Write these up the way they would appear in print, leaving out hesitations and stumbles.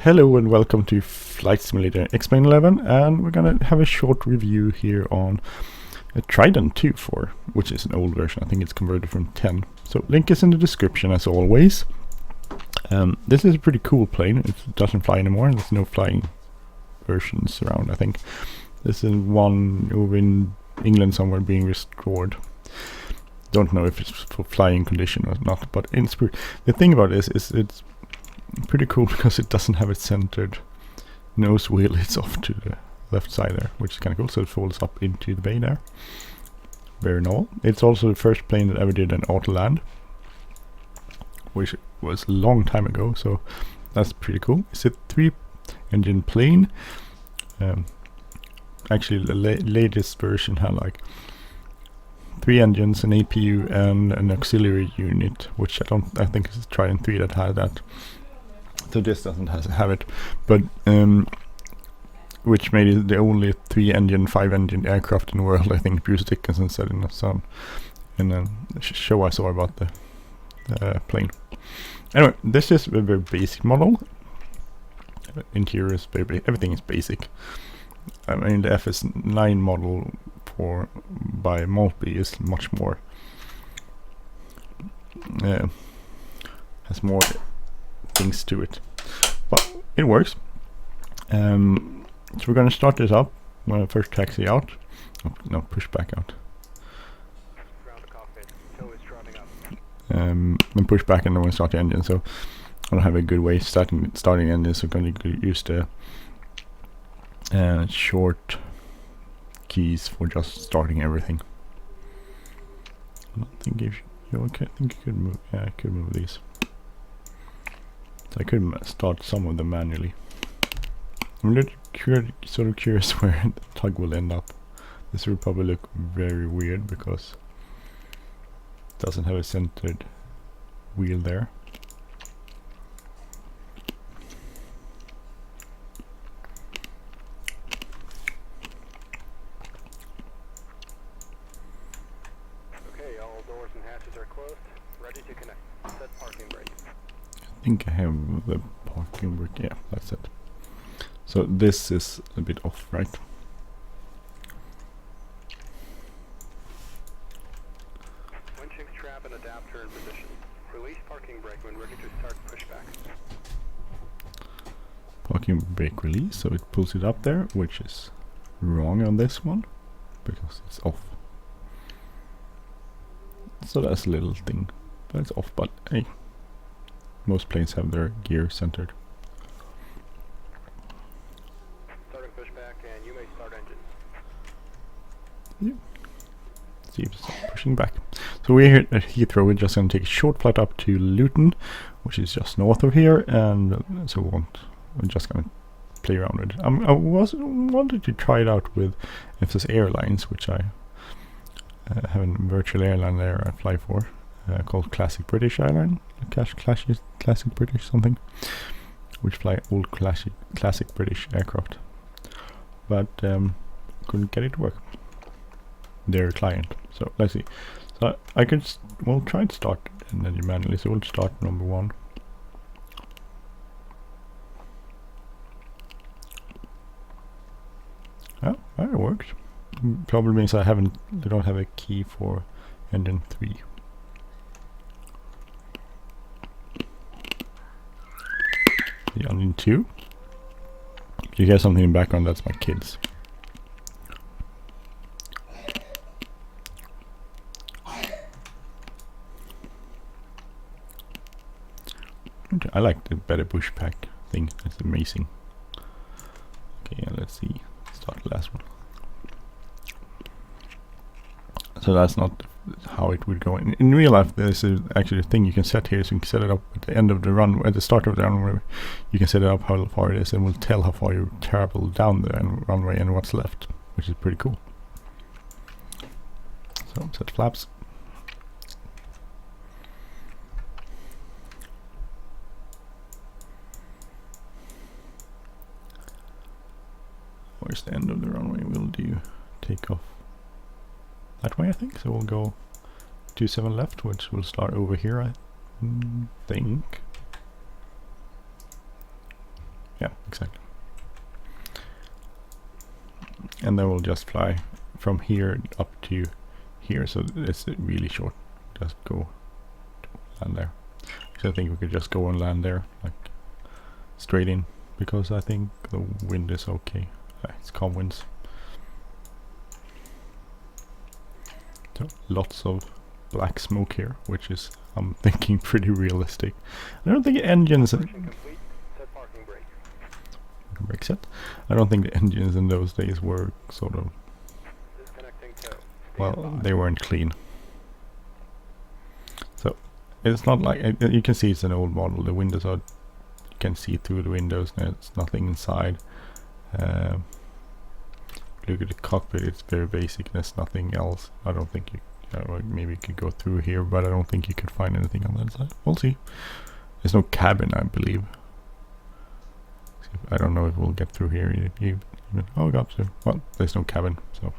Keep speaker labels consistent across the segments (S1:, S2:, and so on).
S1: Hello and welcome to Flight Simulator XP11, and we're gonna have a short review here on a Trident 2.4, which is an old version. I think it's converted from 10. So link is in the description as always. This is a pretty cool plane. It doesn't fly anymore. There's no flying versions around, I think. There's one over in England somewhere being restored. Don't know if it's for flying condition or not, but the thing about this is it's pretty cool because it doesn't have a centered nose wheel. It's off to the left side there, which is kind of cool. So it folds up into the bay there. Very normal. It's also the first plane that ever did an auto land, which was a long time ago. So that's pretty cool. It's a 3-engine plane. Actually, the latest version had like 3 engines, an APU, and an auxiliary unit, which I think it's Trident 3 that had that. So this doesn't have it, but which made it the only 3-engine, 5-engine aircraft in the world. I think Bruce Dickinson said in a show I saw about the plane. Anyway, this is a very basic model. Interior is everything is basic. I mean, the FS9 model by Maltby is much more has more things to it, but it works. So we're going to start this up. I'm going to first taxi out. No, push back out. And push back, and then we'll start the engine. So I don't have a good way starting the engine, so I'm going to use the short keys for just starting everything. I don't think you okay. I think you could move. Yeah, I could move these. So I could start some of them manually. I'm a little sort of curious where the tug will end up. This will probably look very weird because it doesn't have a centered wheel there.
S2: Okay, all doors and hatches are closed. Ready to connect. Set parking brake.
S1: I think I have the parking brake. Yeah, that's it. So this is a bit off, right?
S2: Winching strap and adapter in position. Release parking brake when ready to start pushback.
S1: Parking brake release, so it pulls it up there, which is wrong on this one because it's off. So that's a little thing, but it's off. But hey, most planes have their gear centered.
S2: Starting pushback, and you may start engine.
S1: Yeah. See if it's pushing back. So we're here at Heathrow. We're just going to take a short flight up to Luton, which is just north of here, and so we're just going to play around with it. I wanted to try it out with FS Airlines, which I have a virtual airline there I fly for, called Classic British Airline, Classic British something, which fly old classic British aircraft, but couldn't get it to work. Their client. So let's see. So I could we'll try to start and then manually. So we'll start number 1. Oh, that works. Probably means I don't have a key for engine 3. The engine 2. If you hear something in the background, that's my kids. I like the better bush pack thing. It's amazing. Okay, let's see. Start the last one. So that's not how it would go. In real life, there's actually a thing you can set here, so you can set it up at the end of the run, at the start of the runway. You can set it up how far it is, and we'll tell how far you travel down the runway and what's left, which is pretty cool. So set flaps. Where's the end of the runway? We'll do take off that way, I think. So we'll go 27 left, which will start over here, I think. Yeah, exactly. And then we'll just fly from here up to here, so it's really short. Just go land there. So I think we could just go and land there, like straight in, because I think the wind is okay. It's calm winds. So lots of black smoke here, which is, I'm thinking, pretty realistic. I don't think engines. Brake set. I don't think the engines in those days were sort of, well, they weren't clean. So it's not like, you can see it's an old model. The windows are, you can see through the windows. There's nothing inside. Look at the cockpit. It's very basic. There's nothing else. I don't think you. Maybe you could go through here, but I don't think you could find anything on that side. We'll see. There's no cabin, I believe. I don't know if we'll get through here even. Oh, we got to. Well, there's no cabin, so.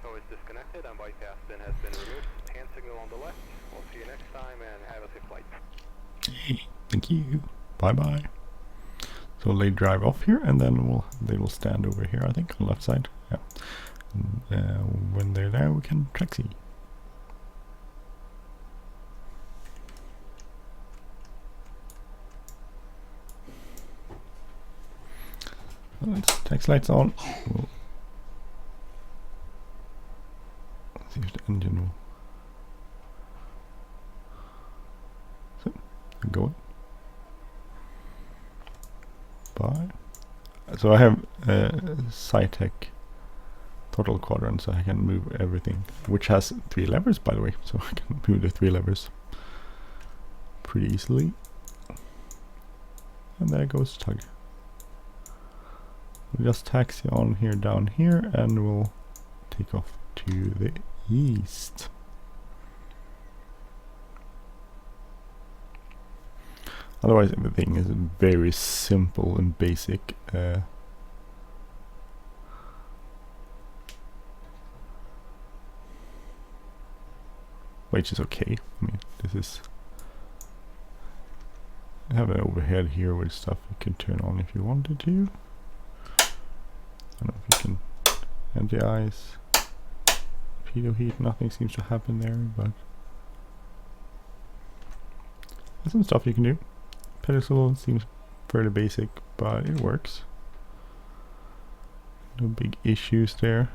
S2: So it's disconnected and bypass pin has been removed. Hand signal on the left. We'll see you next time and have a safe flight.
S1: Hey, thank you. Bye bye. So they drive off here, and then they will stand over here, I think, on the left side. Yeah. And, when they're there, we can taxi. Let's taxi lights on. We'll see if the engine will. So, go. Bye. So I have SciTech total quadrant, so I can move everything, which has 3 levers, by the way, so I can move the 3 levers pretty easily. And there goes tug. We'll just taxi on here, down here, and we'll take off to the east. Otherwise, everything is very simple and basic. Which is okay. I mean, this is. I have an overhead here with stuff you can turn on if you wanted to. I don't know if you can. Anti-ice. Pitot heat, nothing seems to happen there, but. There's some stuff you can do. Pedestal seems fairly basic, but it works. No big issues there.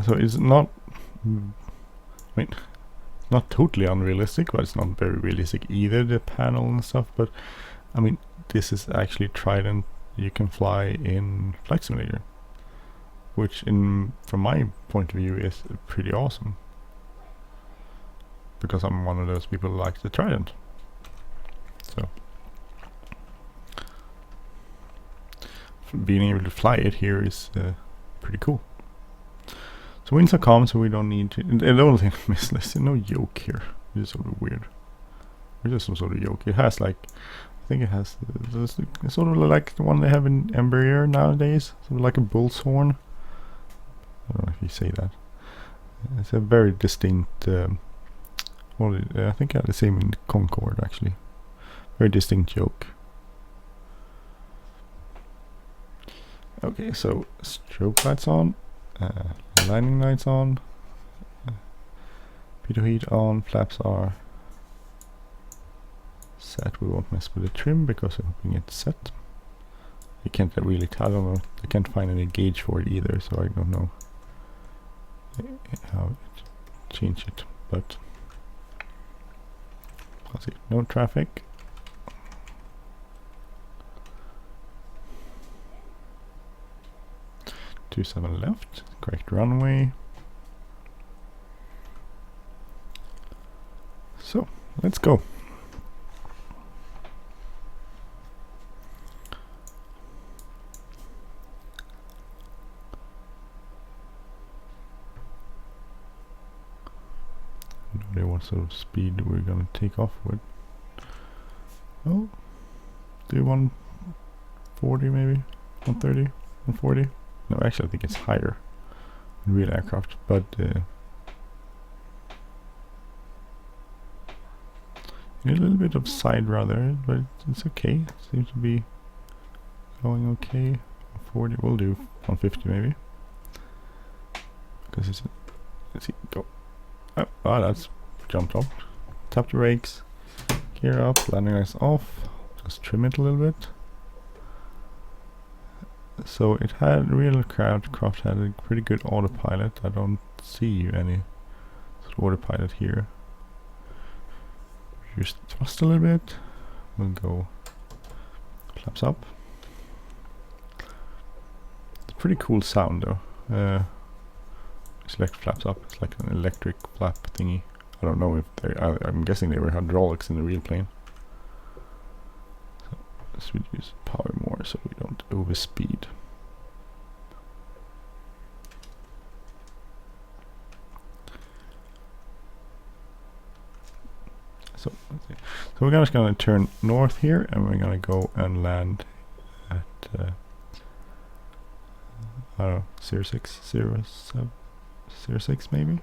S1: So it's not, I mean, not totally unrealistic, but it's not very realistic either, the panel and stuff. But I mean, this is actually Trident you can fly in Flight Simulator, which from my point of view is pretty awesome, because I'm one of those people who likes the Trident. So being able to fly it here is pretty cool. So winds are calm, so we don't need to. The only thing I miss, there's no yoke here. It's sort of weird. There's just some sort of yoke. It has like, I think it has it's sort of like the one they have in Embraer nowadays, sort of like a bull's horn. I don't know if you say that. It's a very distinct. Well, I think I had the same in Concorde actually. Very distinct yoke. Okay, so strobe lights on. Landing lights on, pitot heat on, flaps are set. We won't mess with the trim because I'm hoping it's set. You can't really tell, I don't know, I can't find any gauge for it either, so I don't know how to change it, but I'll see. No traffic. Two 7 left, correct runway. So let's go. I don't know what sort of speed we're gonna take off with. Oh, do 140 maybe, 130, 140. No, actually I think it's higher in real aircraft, but a little bit of side rudder, but it's okay. It seems to be going okay. 40, we'll do 150 maybe. Because it's, let's see, go. Oh, that's jumped off. Tap the brakes, gear up, landing lights off. Just trim it a little bit. So it had, real craft had a pretty good autopilot. I don't see any sort of autopilot here. Just thrust a little bit. We'll go flaps up. It's a pretty cool sound though. Select flaps up. It's like an electric flap thingy. I don't know if they. I'm guessing they were hydraulics in the real plane. So let's reduce power more so we don't overspeed. So let's see. So we're just gonna turn north here, and we're gonna go and land at I don't know, 06, 07, 06 maybe.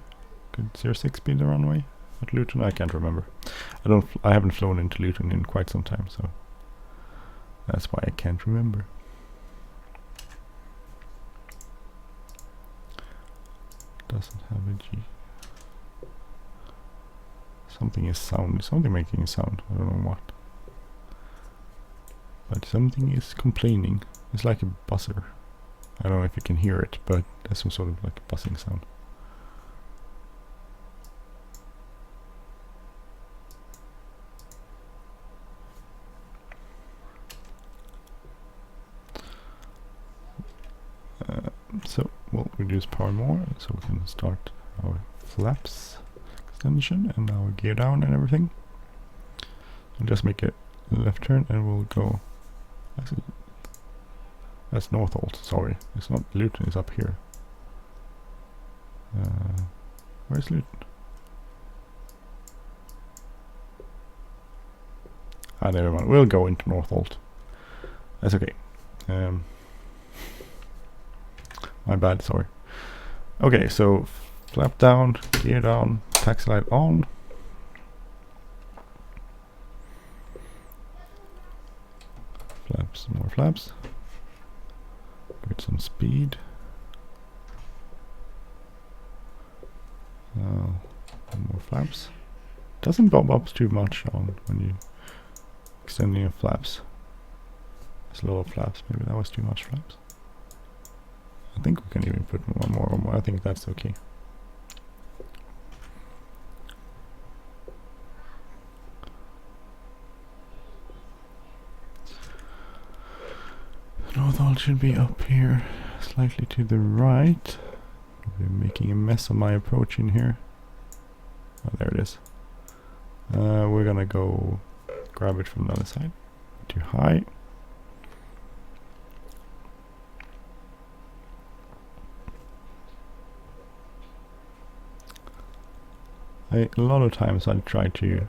S1: Could 06 be the runway at Luton? I can't remember. I haven't flown into Luton in quite some time, so that's why I can't remember. Doesn't have a G. Something is something making a sound. I don't know what. But something is complaining. It's like a buzzer. I don't know if you can hear it, but there's some sort of like a buzzing sound. So we'll reduce power more, so we can start our flaps extension and our gear down and everything. And just make a left turn and we'll go. Actually, that's Northolt, sorry. It's not Luton, it's up here. Where's Luton? Ah, never mind. We'll go into Northolt. That's okay. My bad, sorry. Okay, so flap down, gear down, taxi light on. Flaps, more flaps. Get some speed. More flaps. Doesn't bob up too much on when you extending your flaps. It's a lot of flaps. Maybe that was too much flaps. I think we can even put one more. I think that's okay. Northolt should be up here, slightly to the right. I'm making a mess of my approach in here. Oh, there it is. We're gonna go grab it from the other side. Too high. A lot of times I try to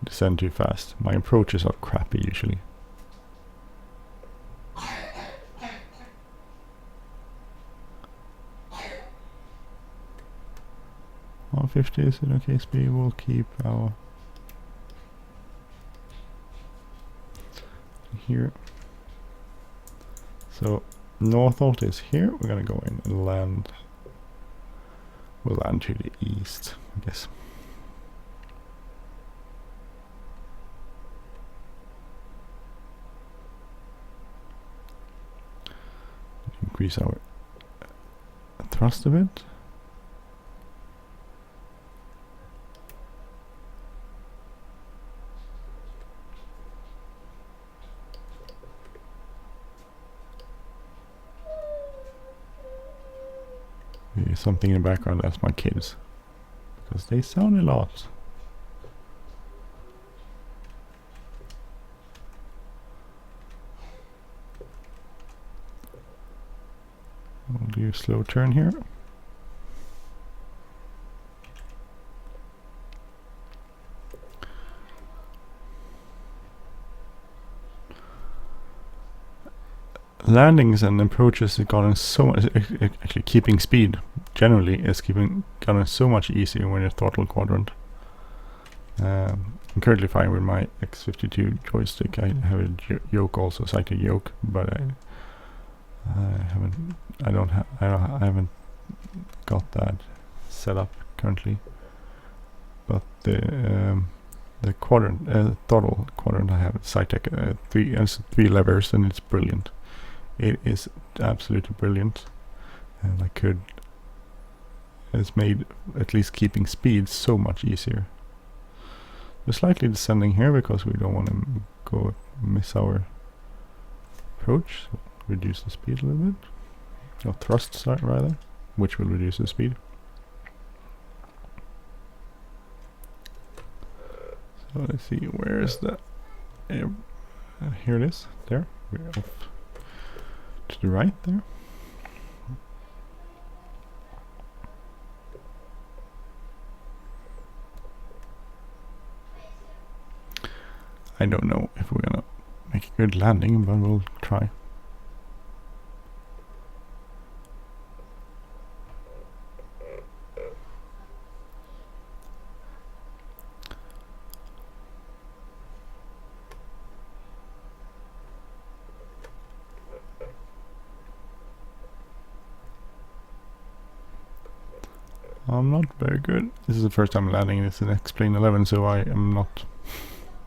S1: descend too fast. My approaches are crappy usually. $150 is an okay speed. We'll keep our here. So Northolt is here. We're gonna go in and land. We'll land to the east, I guess. Increase our thrust a bit. Something in the background, that's my kids, because they sound a lot. We'll do a slow turn here. landings and approaches have gotten so much. Actually, keeping speed generally is gotten so much easier when you're throttle quadrant. I'm currently fine with my X52 joystick. I have a yoke also, cyclic yoke, but I haven't got that set up currently. But the quadrant, throttle quadrant, I have Cytec three levers, and it's brilliant. It is absolutely brilliant, and it's made at least keeping speed so much easier. We're slightly descending here because we don't want to miss our approach. So reduce the speed a little bit, or thrust rather, which will reduce the speed. So let's see, where is the here it is. There, we're off to the right there. I don't know if we're gonna make a good landing, but we'll try. I'm not very good. This is the first time landing this in XP11, so I am not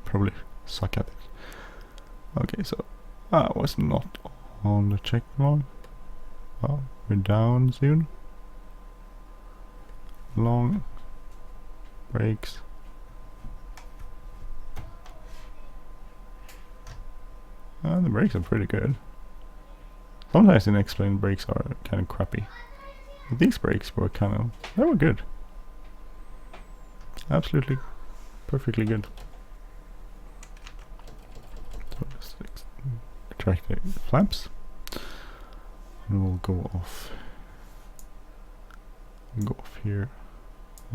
S1: probably suck at it. Okay, so I was not on the check log. Oh, we're down soon. Long brakes. The brakes are pretty good. Sometimes in X-Plane brakes are kind of crappy. But these brakes were they were good. Absolutely, perfectly good. So let's extract the flaps. And we'll go off. Go off here.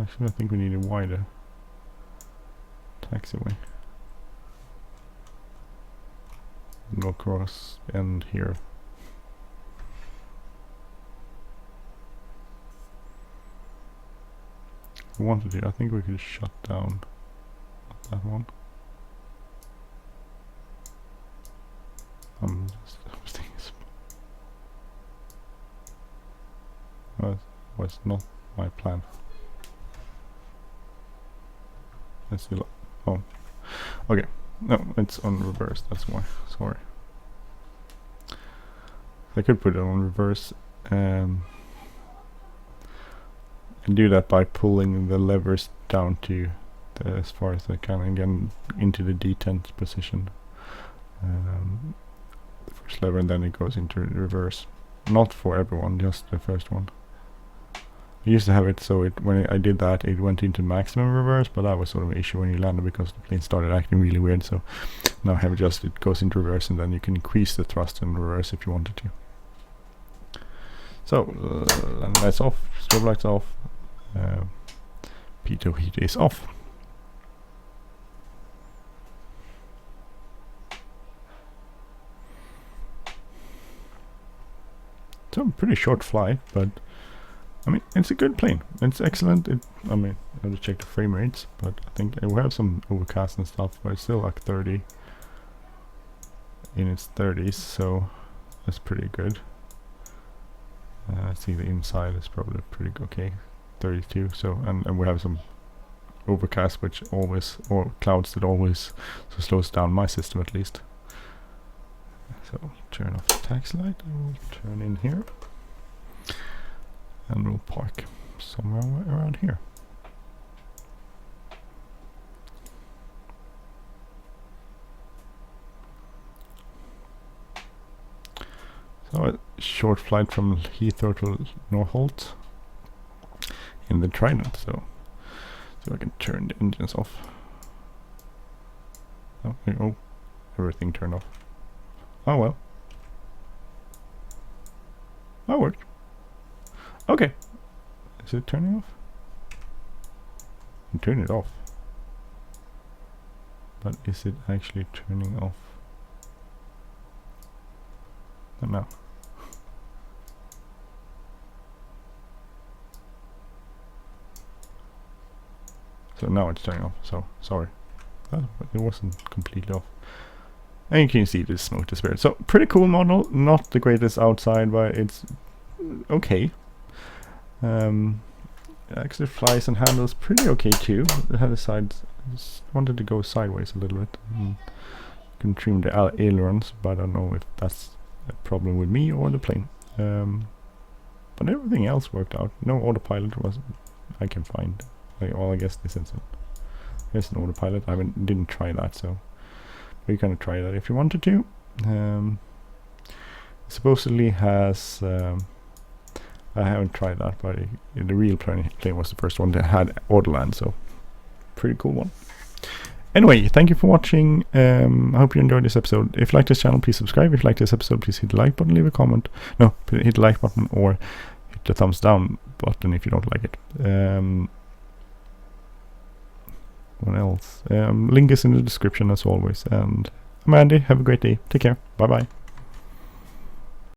S1: Actually, I think we need a wider taxiway. Go across and here. If we wanted to, I think we could shut down that one. Was not my plan. Let's see. Oh, okay. No, it's on reverse. That's why. Sorry. I could put it on reverse and do that by pulling the levers down to as far as I can and get into the detent position. The first lever, and then it goes into reverse. Not for everyone, just the first one. I used to have it so when I did that, it went into maximum reverse, but that was sort of an issue when you landed because the plane started acting really weird. So now I have adjusted, it goes into reverse, and then you can increase the thrust in reverse if you wanted to. So landing lights off, strobe lights off, pitot heat is off. So a pretty short flight, but I mean, it's a good plane. It's excellent. I mean, I have to check the frame rates, but I think it will have some overcast and stuff, but it's still like 30 in its 30s, so that's pretty good. I see the inside is probably pretty okay, 32. So and we have some overcast, which always, or clouds that always slows down my system at least. So turn off the taxi light, and we'll turn in here. And we'll park somewhere around here. So a short flight from Heathrow to Norholt in the Trident. So I can turn the engines off. Oh, everything turned off. Oh well. That worked. Okay. Is it turning off? You turn it off. But is it actually turning off? And now. So now it's turning off, so sorry. It wasn't completely off. And you can see the smoke to spirit. So pretty cool model, not the greatest outside, but it's okay. Actually flies and handles pretty okay too. It had the sides, just wanted to go sideways a little bit. Can trim the ailerons, but I don't know if that's a problem with me or the plane. But everything else worked out. No autopilot was I can find. Well, I guess this isn't. Here's an autopilot. I didn't try that, so you can try that if you wanted to. Supposedly has. I haven't tried that, but the real plane was the first one that had autoland, so pretty cool one. Anyway, thank you for watching. I hope you enjoyed this episode. If you like this channel, please subscribe. If you like this episode, please hit the like button, leave a comment. No, hit the like button or hit the thumbs down button if you don't like it. What else? Link is in the description as always. And I'm Andy. Have a great day. Take care. Bye bye.